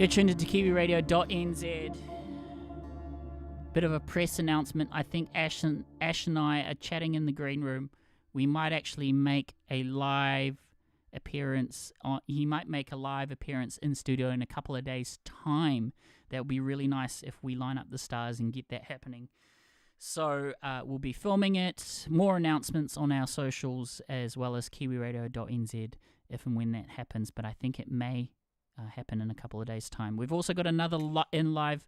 You're tuned into Kiwiradio.nz. Bit of a press announcement. I think Ash and I are chatting in the green room. We might actually make a live appearance. He might make a live appearance in studio in a couple of days' time. That would be really nice if we line up the stars and get that happening. So we'll be filming it. More announcements on our socials as well as Kiwiradio.nz if and when that happens. But I think it may happen in a couple of days' time. We've also got another live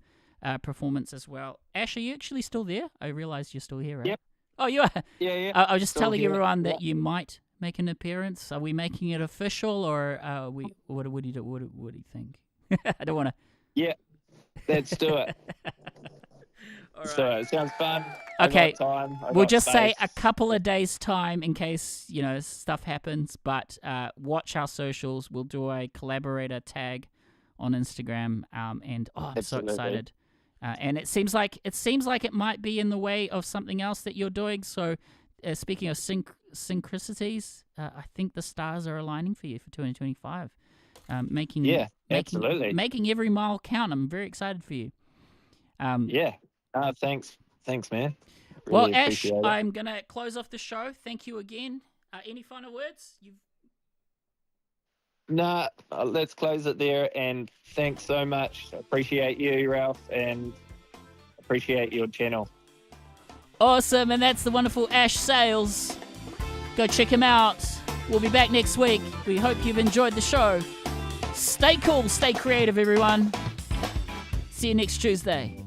performance as well. Ash, are you actually still there? I realised you're still here, right? Yep. Oh, you are? Yeah. I was just Still telling here. everyone that you might make an appearance. Are we making it official, or what do you think? I don't want to... Yeah, let's do it. All So right. it sounds fun. Okay, we'll just say a space. couple of days' time in case, stuff happens, but watch our socials. We'll do a collaborator tag on Instagram, and I'm so Absolutely. excited. And it seems like it might be in the way of something else that you're doing. So, speaking of synchronicities, I think the stars are aligning for you for 2025. Absolutely. Making every mile count. I'm very excited for you. Thanks, man. Well, Really Ash, appreciate it. I'm going to close off the show. Thank you again. Any final words? Nah, let's close it there. And thanks so much. Appreciate you, Ralph, and appreciate your channel. Awesome, and that's the wonderful Ash Sales. Go check him out. We'll be back next week. We hope you've enjoyed the show. Stay cool, stay creative, everyone. See you next Tuesday.